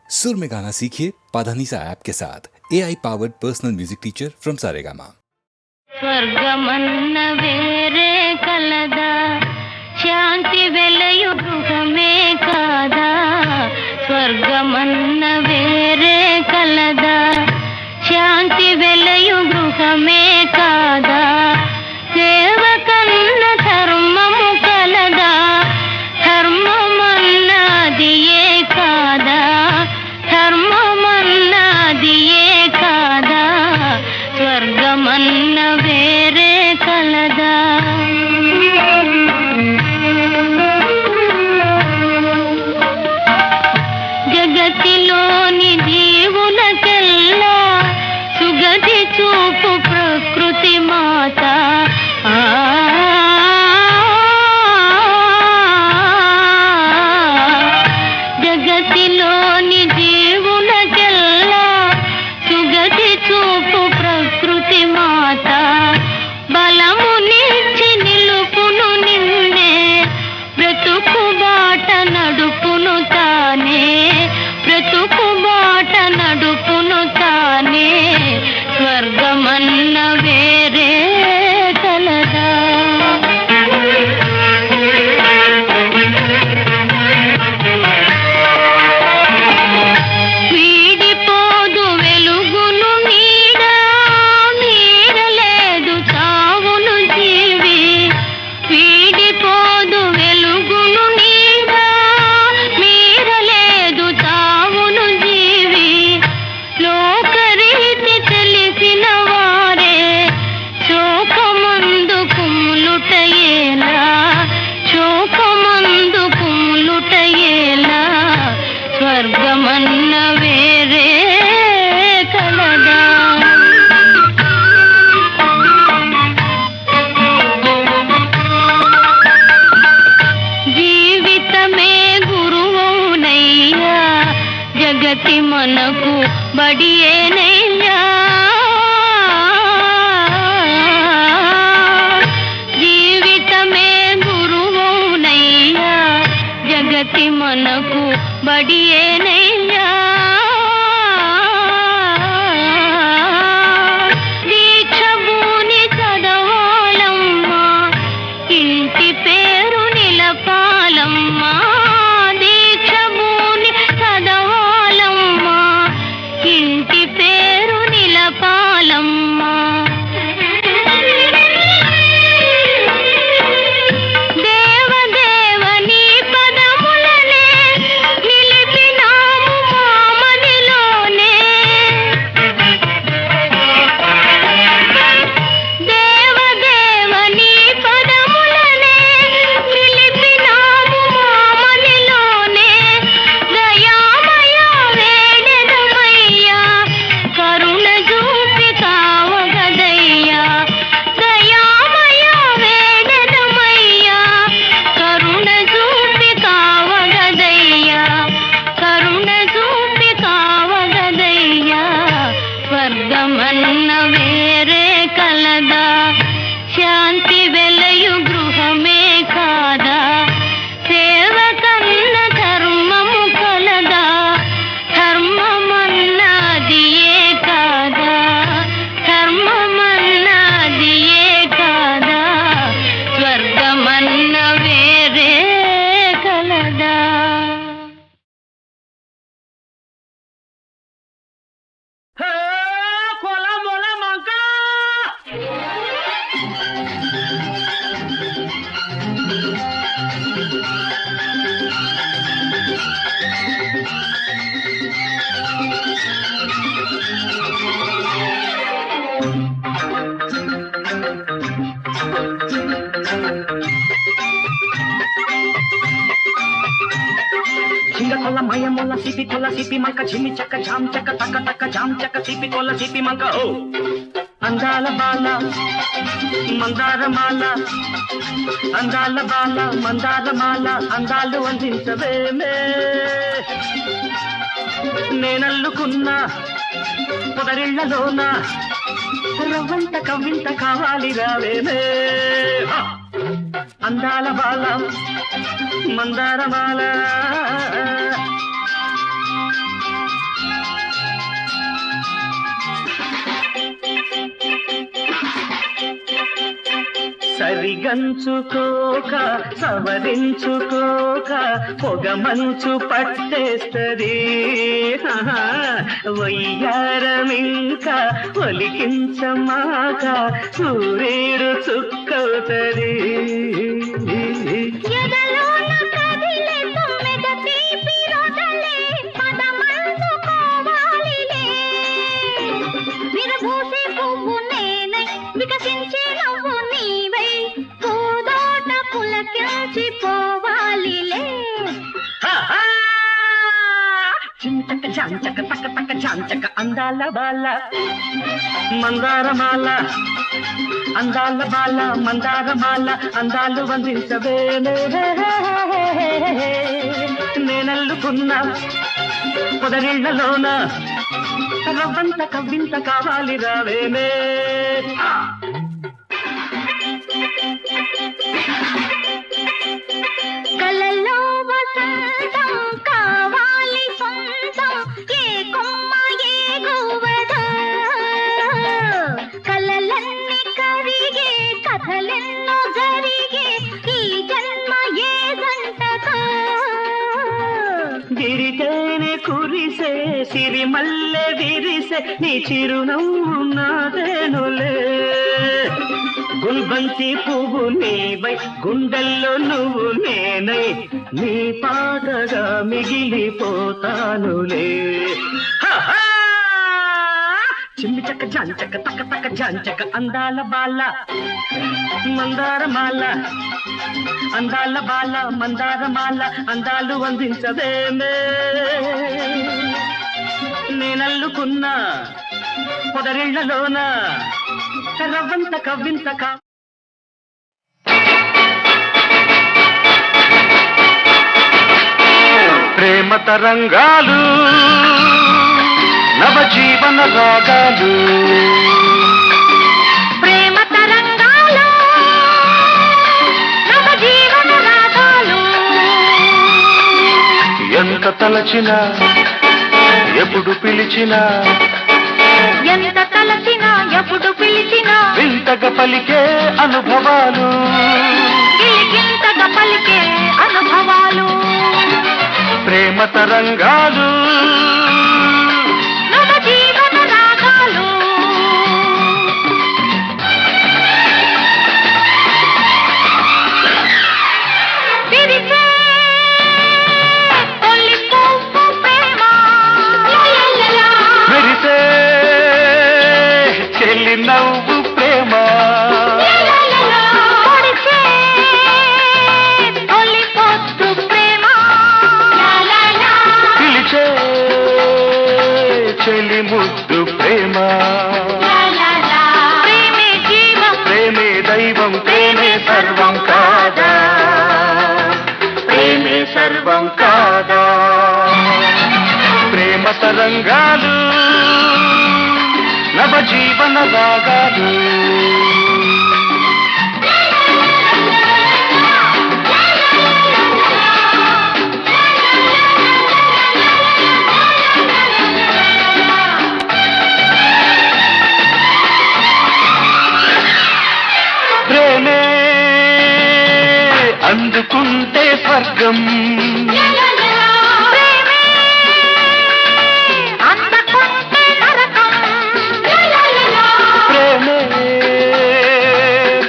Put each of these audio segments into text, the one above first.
सुर में गाना सीखिए पाधानीसा ऐप के साथ AI powered personal music teacher from Saregama. స్వర్గమన్న వేరే కలదా శాంతి వెలయు గృహమే కాదా స్వర్గమన్న వేరే కలదా శాంతి వెలయు గృహమే కాదా సేవకన్న ధర్మము కలదా ధర్మమన్నది ఏ కాదా ధర్మమన్నది ఏ కాదా స్వర్గమన్న వేరే కలదా జగతిలోని జీవులకెల్లా సుగతి చూపు ప్రకృతి మాత జగతిలోని జీవులకెల్లా సుగతి చూపు ప్రకృతి మాత బలము నిలిచి నిలుపును నిన్నే బ్రతుకు బాట నడుపును తానే బ్రతుకు బాట నడుపును తానే స్వర్గమన్న వేరే కలదా వీడిపోదు వెలుగును నీడ మీరలేదు తావును జీవి వీడిపోదు వెలుగును నీడ మీరలేదు తావును జీవి లోకరీతి తెలిసిన వారే శోకమందు కుమ్ములుటయేలా శోకమందు కుమ్ములుటయేలా స్వర్గమన్న వేరే కలదా జీవితమే గురువునయ్యా జగతి మనకు బడియేనయ్యా జీవితమే గురువునయ్యా జగతి మనకు బడియేనయ్యా దీక్ష భూని చదవాలమ్మా ఇంటి పేరు నిలపాలమ్మా దీక్ష భూని చదవాలమ్మా ఇంటి పేరు నిలపాలమ్మా దేవదేవని పదములనే నిలిపినాము మామదిలోనే దేవదేవని పదములనే నిలిపినాము మామదిలోనే దయామయ వేడెదమయ్యా కరుణ చూపి కావగదయ్యా దయామయ వేడెదమయ్యా కరుణ చూపి కావగదయ్యా కరుణ చూపి కావగదయ్యా స్వర్గమన్న వేరే కలదా శాంతి వెలయు గృహమే కాదా సేవకన్న ధర్మము కలదా ధర్మమన్నది ఏ కాదా ధర్మమన్నది ఏ కాదా స్వర్గమన్న వేరే కలదా చింగకొల్ల మయమొల్ల సిపి కొల్ల సిపి మంక చిన్ని చెక్క జామ్ చెక్క తక్క తక్క జామ్ చెక్క సిపి కొల్ల సిపి మంక ఓ అందాల బాల మందారమాల అందాల బాల మందారమాల అందాలు అందించవేమే నేనల్లుకున్నా పొదరిళ్లలోన రవ్వంత కవ్వింత కావాలి రావేమే అందాల బాల మందారమాల సరిగంచుకోక సవరించుకోక పొగమంచు పట్టేస్తది వయ్యారమింక ఒలికించమాక సూర్యుడు చుక్కవుతది చింతక చాంచక తక్క తక్క చాంచక అందాల బాల మందారమాల అందాల బాల మందారమాల అందాలు వందించవేనే నేనల్లుకున్న పొదరిళ్లలోన రవ్వంత కవ్వింత కావాలి రావేనే కలలో వసంతం కావాలి సొంతం ఏ కొమ్మ ఏ గువద కలలన్నీ కరిగే కథలెన్నో జరిగే ఈ జన్మ ఏ గంటతో గిరితేనే కురిసే సిరిమల్లె విరిసే నీ చిరునవ్వు నాదేనులే గుల్బంతి పువ్వు నీవై గుండెల్లో నువ్వు నేనై నీ పాటగా మిగిలిపోతానులే చిమ్మి చక్క జాంచక్క తక్క తక్క జాంచక్క అందాల బాల మందారమాల అందాల బాల మందారమాల అందాలు వందించదేమే నేనల్లుకున్న పొదరిళ్లలోన రవ్వంత కవ్వింత ప్రేమ తరంగాలు నవజీవన రాగాలు ప్రేమ తరంగాలు నవజీవన రాగాలు ఎంత తలచినా ఎప్పుడు పిలిచినా ఎంత తలచినా ఎప్పుడు పిలిచినా వింతగా పలికే అనుభవాలు గిలిగింతగా పలికే అనుభవాలు ప్రేమ తరంగాలు నవజీవన రాగాలు విరిసే తొలి పువ్వు ప్రేమ మెరిసే చెల్లి నవ్వు ప్రేమ పొడిసే తొలి పొద్దు ప్రేమ పిలిచే చెల్లి ముద్దు ప్రేమ ప్రేమే జీవం ప్రేమే దైవం ప్రేమే సర్వం కాదా ప్రేమే సర్వం కాదా ప్రేమ తరంగాలు నవజీవన రాగాలు ప్రేమే అందుకుంటే స్వర్గం ప్రేమే అందకుంటే నరకం ప్రేమే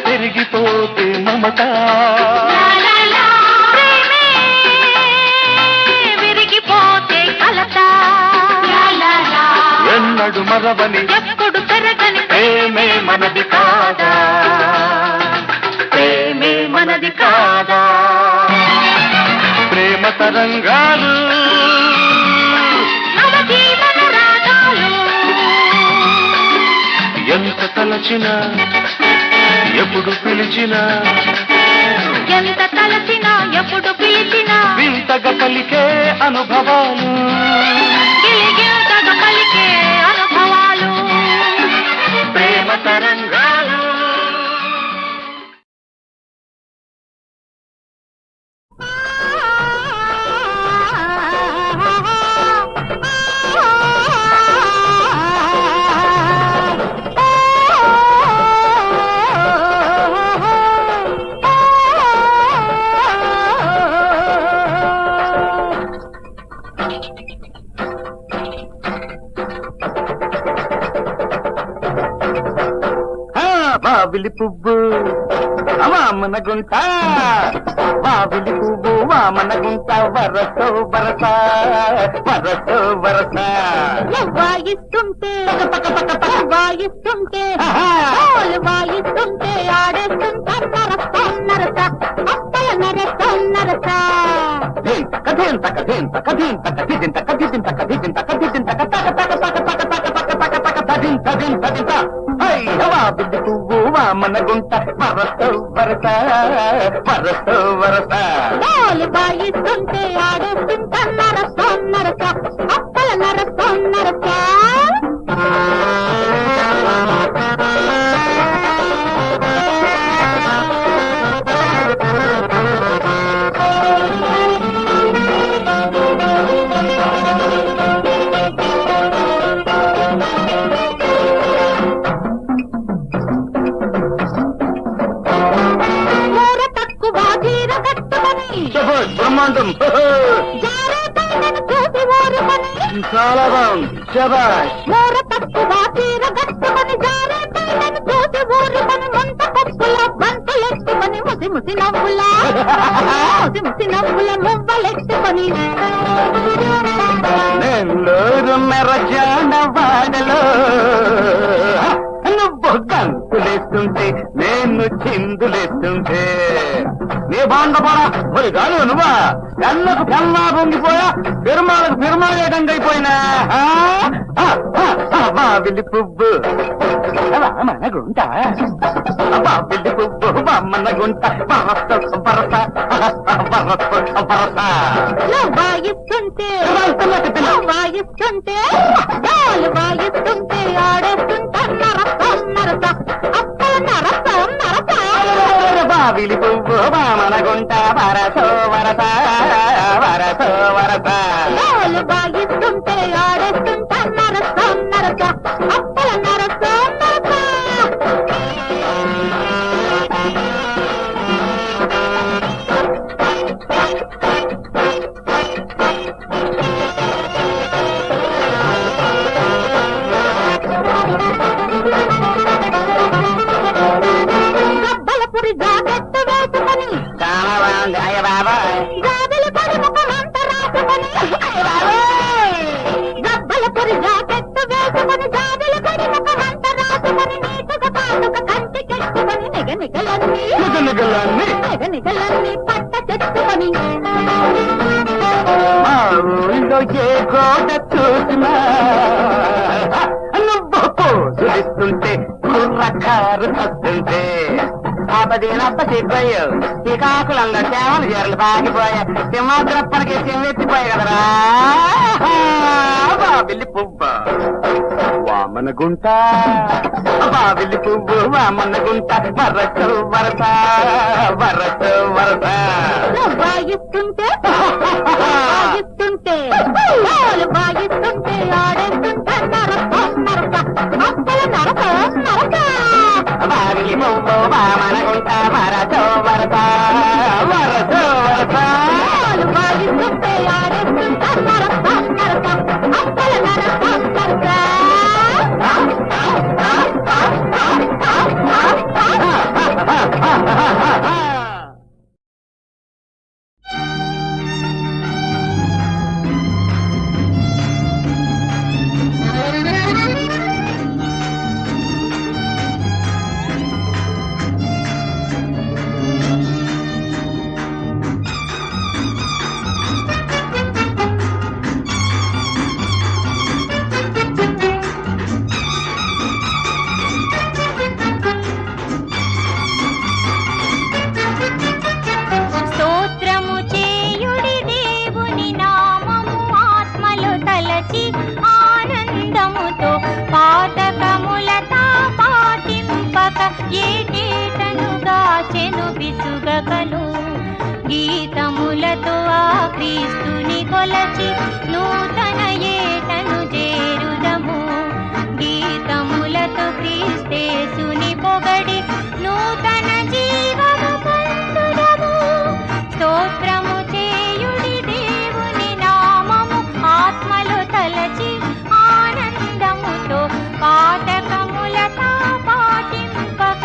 పెరిగిపోతే మమత ప్రేమే విరిగిపోతే కలత ఎన్నడు మరవని ఎప్పుడు పెరగని ప్రేమే మనది కాదా ప్రేమే మనది కాదా ప్రేమ తరంగాలు నవజీవన రాగాలు ఎంత తలచినా ఎప్పుడు పిలిచినా ఎంత తలచినా ఎప్పుడు పిలిచినా వింతగా పలికే అనుభవాలు గిలిగింతగా పలికే అనుభవాలు ప్రేమ తరంగాలు వావిలి పువ్వు వామన గుంట వావిలి పువ్వు వామన గుంట వరసో వరస వరసో వరస వాయిస్తుంటే వాయిస్తుంటే వాయిస్తుంటే ఆడేస్తుంటే నరస అప్పల నరస కథేంత కథేంత కథేంత కథింత కథింత కథింత కథింత కథింత వావిలి పువ్వు వామన గుంట వరసో వరస వరసో వరస వాయిస్తుంటే ఆడేస్తుంటే నరస అప్పల నరస బ్రహ్మాండం చాలా బాగుంది శబాష్ మోర తక్కువ తీర గట్టుకొని జారే పైనను చూసి ఊరుకొని ముంత పప్పుల బంతులెట్టుకొని ముసి నవ్వుల మువ్వలెట్టుకొని నెల్లూరు మెరజాన వాడలో నువ్వు గంతులేస్తుంటే నేను చిందులేస్తుంటే నీ బాండపడా మరి కాదు నువ్వా కళ్ళకు కన్నా పొంగిపోయా పెరుమాళకు పెరుమాళేటంగా అయిపోయినా వావిలి పువ్వు వామన గుంట వావిలి పువ్వు వామన గుంట వరస వరస వరస వరస వాయిస్తుంటే వాయిస్తుంటే ఆడేస్తుంటే నరస అప్పల నరస వావిలి పువ్వు వామన గుంట వరసో వరస వరసో వరస వాయిస్తుంటే ఆడేస్తుంటే నరస అప్పల నరస గబ్బలపురి జాకెట్టు వేసుకొని చాలా బాగుంది అయ్య బాబాయ్ గాజులు పడి ముఖమంత రాసుకొని గబ్బలపురి జాకెట్టు వేసుకొని గాజులు పడి ముఖమంత రాసుకొని నీటుగా పాటుక కంటి కెట్టుకొని నిగనిగలన్నీ పట్ట చెట్టుకొని మా ఊళ్ళో ఏ గోడ చూసినా నువ్వు పోజులిస్తుంటే కుర్రకారు వస్తుంటే ఆపదీనప్ప సిగ్గుయ్యు శ్రీకాకుళంలో చేమలు చీరలు బాగిపోయా సింహాద్రప్పనికి చెమ్మెత్తిపోయా కదరా బాబిల్లి పువ్వ వామన గుంట బాబిల్లి పువ్వు వామన గుంట వరస వరస వరస వరస వాయిస్తుంటే వాయిస్తుంటే ఆడేస్తుంటే నరస అప్పల నరస బాబిల్లి పువ్వు వామన గుంట వరస వరస వరస వరస వాయిస్తుంటే ఆడేస్తుంటే నరస అప్పల నరస గీతములతో ఆ క్రీస్తుని కొలచి నూతన ఏటను చేరుదము గీతములతో క్రీస్తేసుని పొగడి నూతన జీవము పొందుదము స్తోత్రము చేయుడి దేవుని నామము ఆత్మలో తలచి ఆనందముతో పాఠకములతో పాటింపక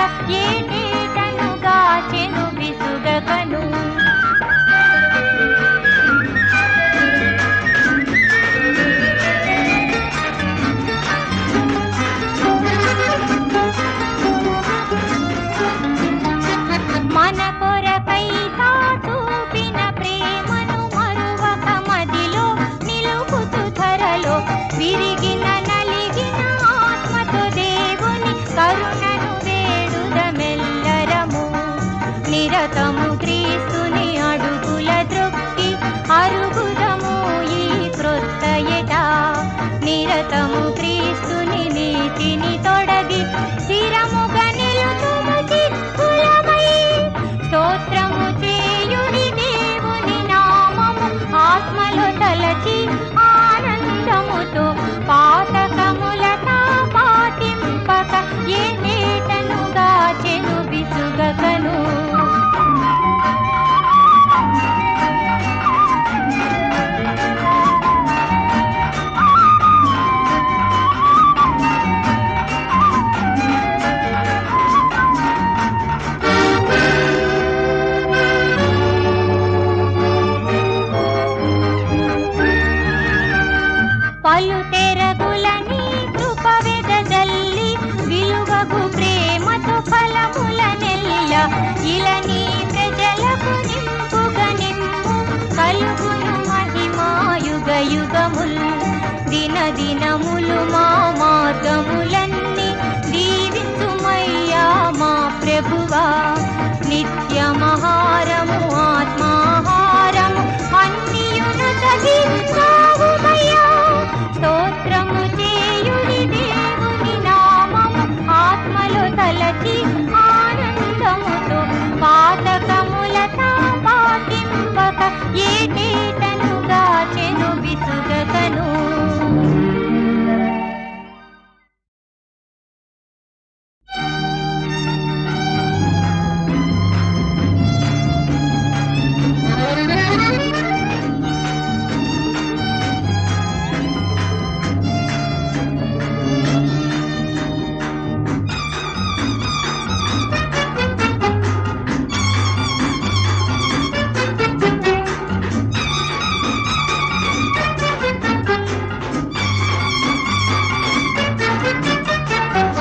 నిరతము క్రీస్తుని నీతిని తొడగి స్థిరముగా నిలుతుము చిత్తులమై స్తోత్రము చేయుడి దేవుని నామము ఆత్మలో తలచి ఆనందముతో పాతకములతా పాటింపక ఏ నేటనుగా చెను విసుగకను పలు తెరగులని కృప వెదజల్లి విలువగు ప్రేమతో ఫలముల నెల్ల ఇలా నీ ప్రజలకు నింపుగా నిమ్ము కలుగును మహిమాయుగ యుగముల్ దిన దినములు మా మార్గములన్నీ దీవించుమయ్యా మా ప్రభువా నిత్యమహారము ఆత్మాహారము అన్నియును సహించావుమయ్యా స్తోత్రము చేయుడి దేవుని నామము ఆత్మలో తలచి ఆనందముతో పాతకములతా పాటింపక ఏటేటనుగా చెను విసుగకను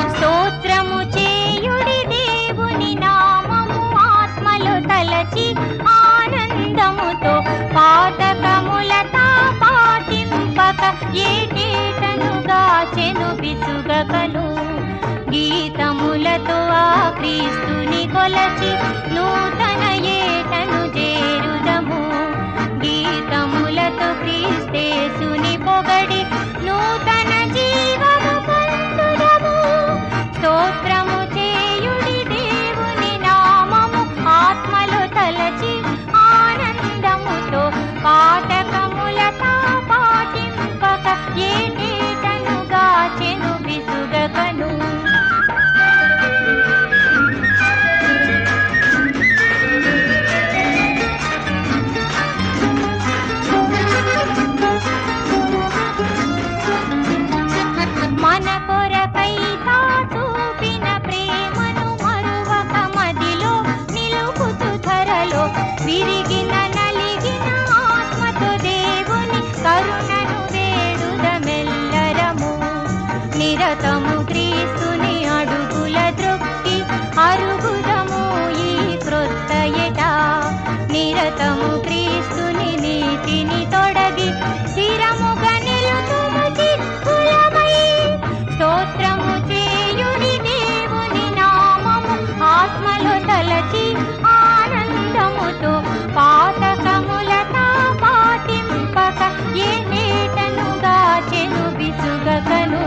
స్తోత్రము చేయుడి దేవుని నామము ఆత్మలో తలచి ఆనందముతో పాతకములతా పాటింపక ఏటేటనుగా చెను విసుగకను గీతములతో ఆ క్రీస్తుని కొలచి నూతన ఏటను చేరుదము గీతములతో క్రీస్తేసుని పొగడి నూతన జీవము పొందుదము స్తోత్రము చేయుడి దేవుని నామము ఆత్మలో తలచి ఆనందముతో పాతకములతా పాటింపక ఏటేటనుగా చెను విసుగకను మన కొరకై తా చూపిన ప్రేమను మరువక మదిలో నిలుపుతు ధరలో విరిగిన నలిగిన ఆత్మతో దేవుని కరుణను వేడుదమెల్లరము నిరతము క్రీస్తుని అడుగుల ద్రొక్కి అరుగుదము ఈ క్రొత్త ఎట నిరతము క్రీస్తుని నీతిని తొడగి స్థిరముగా నిలుతుము చిత్తులమై స్తోత్రము చేయుడి దేవుని నామము ఆత్మలో తలచి ఆనందముతో పాతకములతా పాటింపక ఏ నేటనుగా చెను విసుగకను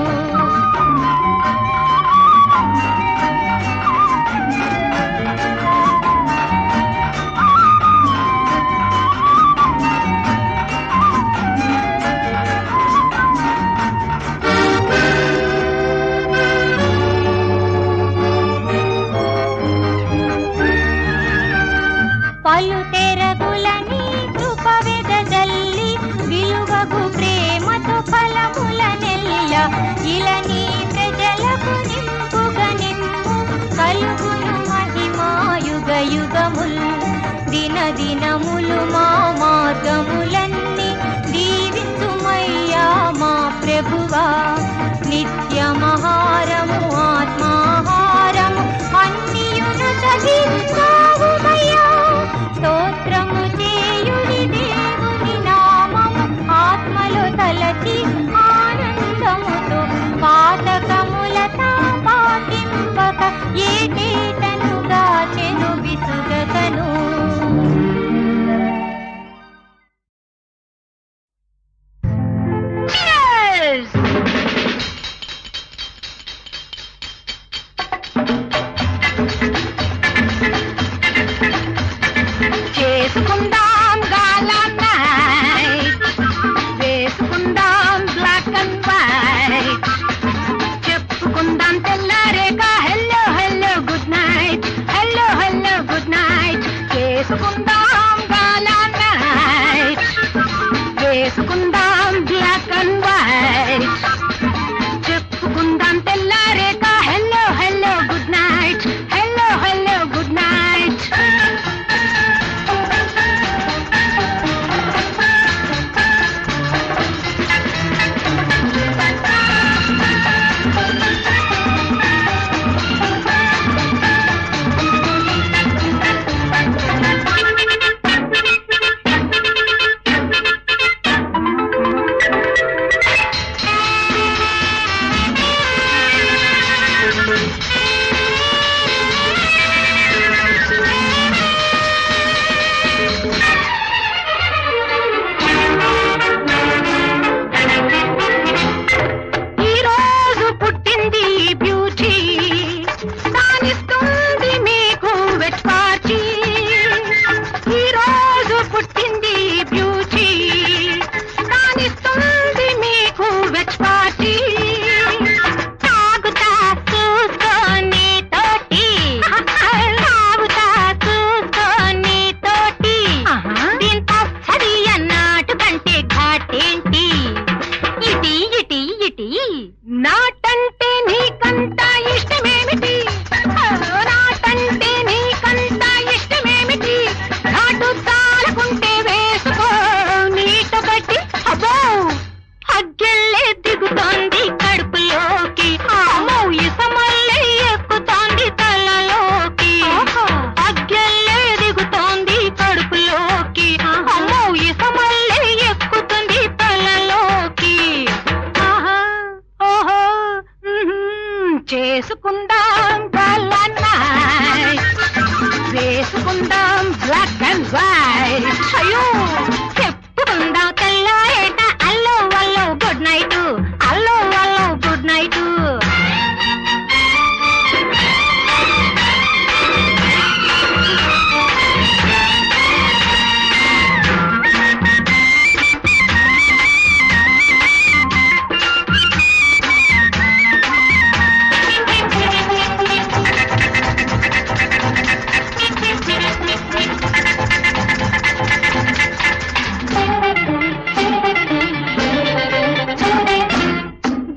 పలు తెరగులని కృప వెదజల్లి విలువగు ప్రేమతో ఫలముల నెల్ల ఇలా నీ ప్రజలకు నింపుగా నిమ్ము కలుగును మహిమాయుగ యుగముల్ దిన దినములు మా మార్గములన్నీ దీవించుమయ్యా మా ప్రభువా నిత్యమహారము ఆత్మాహారము అన్నియును సహించావుమయ్యా స్తోత్రము చేయుడి దేవుని నామము ఆత్మలో తలచి ఆనందముతో పాతకములతా పాటింపక ఏటేటనుగా చెను విసుగకను నాటంటే నీకంత ఇష్టమేమిటి నాటంటే నీకంత ఇష్టమేమిటి నాటు తాలకుంటే వేసుకో నీట బట్టి అబ్బో అగ్గెళ్ళే దిగుతోంది కడుపులోకి అమ్మో ఇసమల్లే ఎక్కుతోంది తలలోకి అగ్గెళ్ళే దిగుతోంది కడుపులోకి అమ్మో ఇసమల్లే ఎక్కుతుంది తలలోకి ఆహా ఓహో చేసుకుందాం గల్లన్నాయ్ వేసుకుందాం బ్లాక్ అండ్ వైట్ అయ్యో చెప్పుకుందాం తెల్ల ఏట అల్లో వల్లో గుడ్ నైట్ అల్లో వల్లో గుడ్ నైట్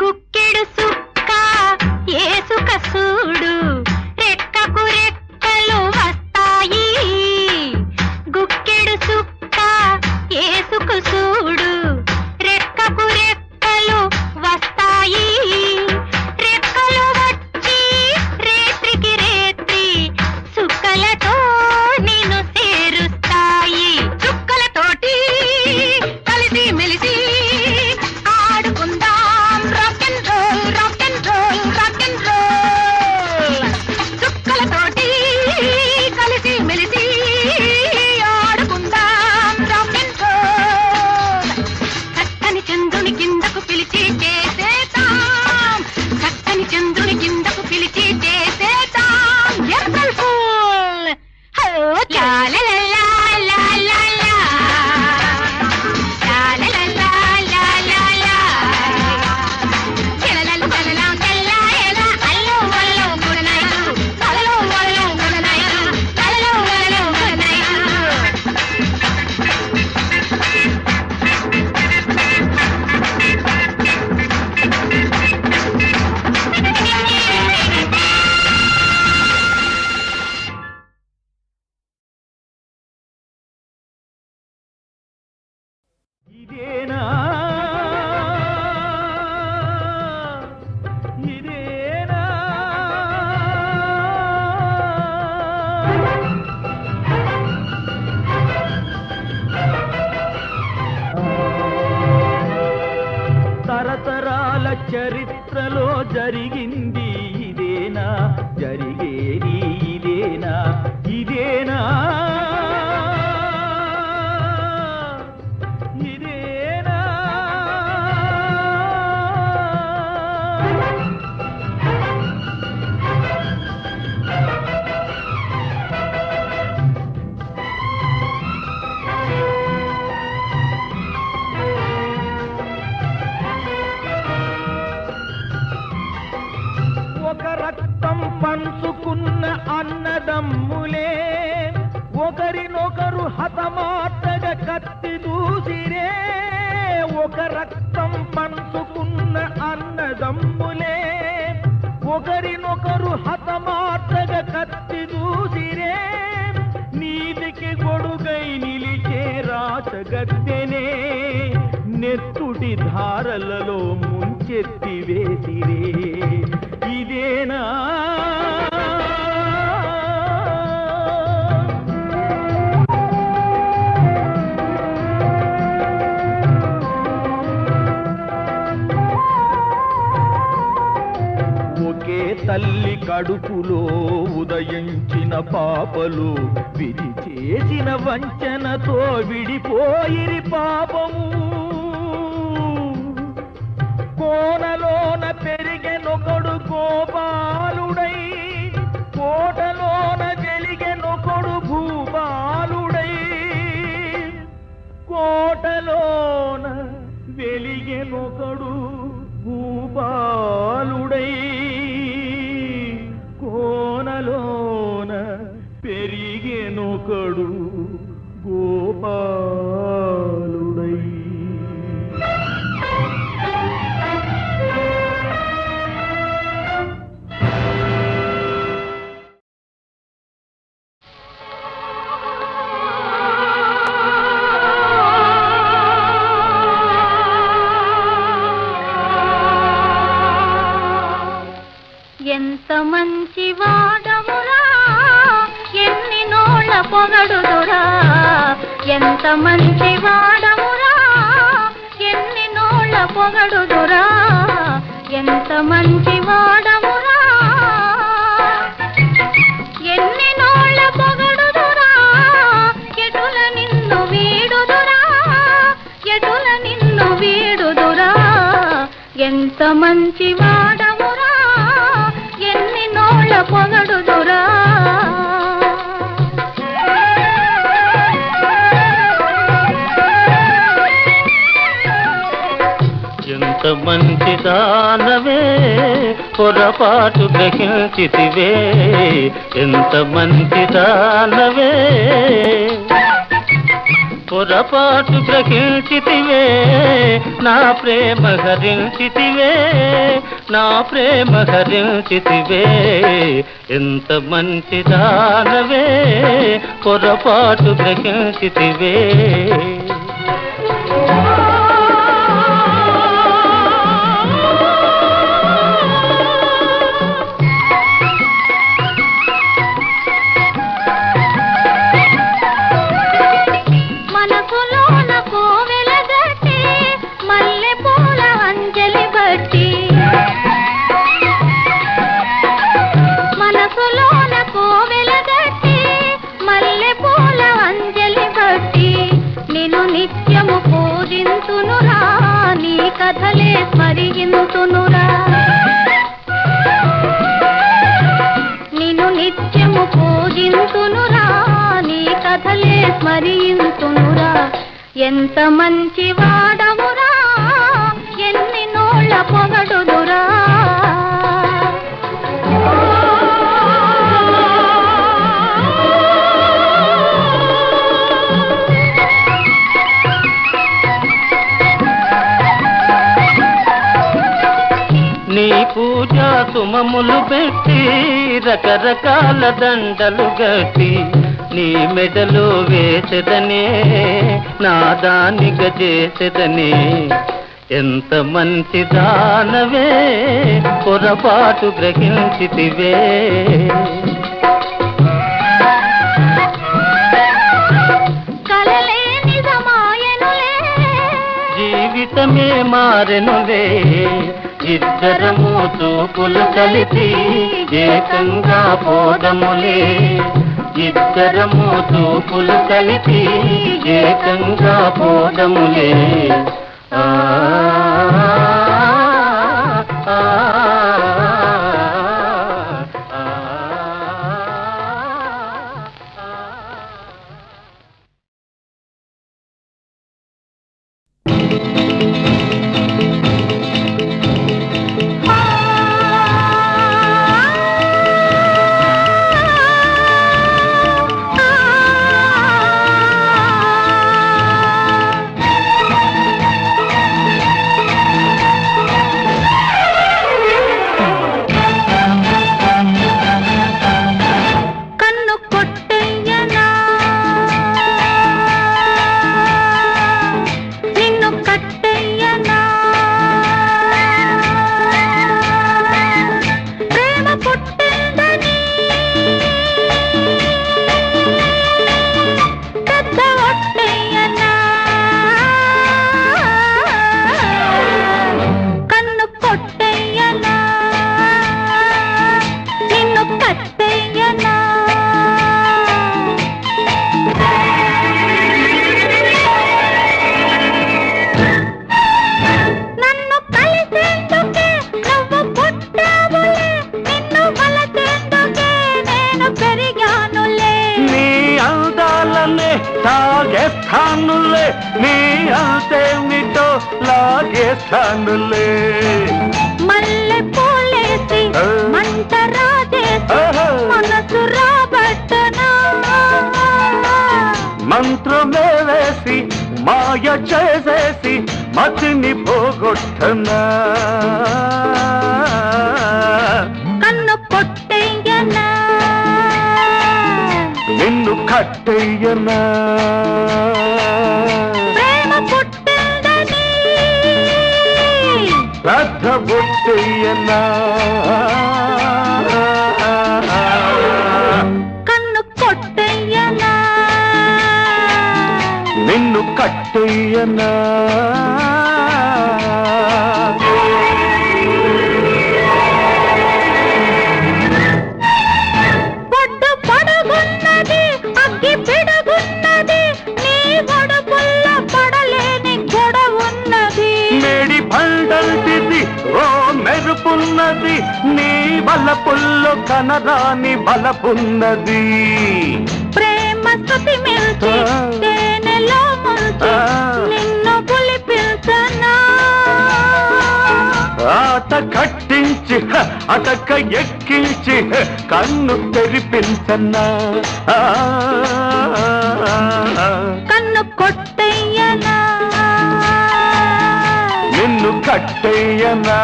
గుక్కెడు సుక్క ఏసుక సూడు రెక్కకు రెక్కలు వస్తాయి గుక్కెడు సుక్క ఏసుకు సూడు రెక్కకు రెక్కలు వస్తాయి రెక్కలు వచ్చి రేత్రికి రేత్రి సుక్కలతో నిన్ను చేరుస్తాయి చుక్కలతోటి కలిసి మెలిసి ఆడుకుందాం rock and roll rock and roll rock and roll చుక్కలతోటి కలిసి మెలిసి ఆడుకుందాం రాక్ అండ్ రోల్ చక్కని చంద్రుని కిందకు పిలిచి చేసేద్దాం చక్కని చంద్రుని కిందకు పిలిచి చేసేద్దాం ఏప్రిల్ ఫూల్ లా లా లా లా లా లా లా లా లా లా లా లా లా చెలలలు చెలలాం తెల్లాయేలా అల్లో వల్లో గుడ్ నైట్ అల్లో వల్లో గుడ్ నైట్ అల్లో వల్లో గుడ్ నైట్ ఇదేనా ఇదేనా తరతరాల చరిత్రలో జరిగింది ఇదేనా జరిగేది ఇదేనా ఇదేనా ఇదేనా ఒక రక్తం పంచుకున్న అన్నదమ్ములే ఒకరినొకరు హతమార్చగా కత్తి దూసిరే ఒక రక్తం పంచుకున్న అన్నదమ్ములే ఒకరినొకరు హతమార్చగా కత్తి దూసిరే నీతికి గొడుగై నిలిచే రాచగద్దెనే నెత్తుటి ధారలలో ముంచెత్తి వేసిరే ఇదేనా ఒకే తల్లి కడుపులో ఉదయించిన పాపలు విధి చేసిన వంచనతో విడిపోయిరి పాపము కోనలోన పెరిగెనొకడు గోపాలుడై కోటలోన వెలిగెనొకడు భూపాలుడై కోటలోన వెలిగెనొకడు భూపాలుడై కోనలోన పెరిగెనొకడు గోపాలుడై ఎంత మంచి వాడమురా ఎన్ని నోళ్ళ పొగడుదురా ఎంత మంచి వాడమురా ఎన్ని నోళ్ళ పొగడుదురా ఎంత మంచి వాడమురా ఎన్ని నోళ్ళ పొగడుదురా ఎటుల నిన్ను వీడుదురా ఎటుల నిన్ను వీడుదురా ఎంత మంచి వాడమురా ఎన్ని నోళ్ళ పొగడుదురా ఎంత మంచి దానవే పొరపాటు గ్రహించితివే ఎంత మంచి దానవే పొరపాటు గ్రహించితివే నా ప్రేమ హరించితివే నా ప్రేమ హరించితివే ఎంత మంచి దానవే పొరపాటు గ్రహించితివే కథలే స్మరింతునురా నిన్ను నిత్యము పూజింతునురా నీ కథలే స్మరింతునురా ఎంత మంచి వాడమురా ఎన్ని నోళ్ళ పొగడుదురా నీ పూజా సుమములు పెట్టి రకరకాల దండలు గట్టి నీ మెడలో వేసెదనే నా దానిగా చేసెదనే ఎంత మంచి దానవే పొరపాటు గ్రహించితివే కలలే నిజమాయనులే జీవితమే మారెనులే ఇద్దరము చూపులు కలిసి ఏకంగా పోదములే ఇద్దరము చూపులు కలిసి ఏకంగా పోదములే ఆ లాగేస్తానులే నీ అంతేమిటో లాగేస్తానులే మల్లె పూలేసి మంట రాజేసి మనసు రాబట్టనా మంత్రమే వేసి మాయ చేసేసి మతిని పోగొట్టనా కన్ను కొట్టేయనా నిన్ను కట్టేయనా ప్రేమ పుట్టిందని పెద్ద బొట్టయ్యనా కన్ను కొట్టయ్యనా నిన్ను కట్టయ్యనా పొడ్డు పొడుగున్నది అగ్గి పిడుగున్నది నీ గొడుగుల్ల పడలేని గొడవున్నది మేడి పండంటిది ఓ మెరుపున్నది నీ బలపుల్లో కనరాని బలపున్నది ప్రేమ శృతి మిల్చి తేనెలో ముంచి నిన్ను పులి పిల్చనా ఆట కట్టించి అటక ఎక్కించి కన్ను తెరిపించన్నా కన్ను కొట్టయ్యనా నిన్ను కట్టయ్యనా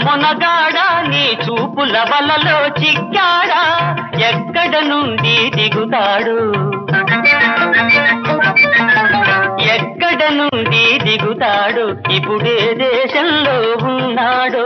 మొనగాడా నీ చూపుల వలలో చిక్కాడా ఎక్కడ నుండి దిగుతాడు ఎక్కడ నుండి దిగుతాడు ఇప్పుడే దేశంలో ఉన్నాడు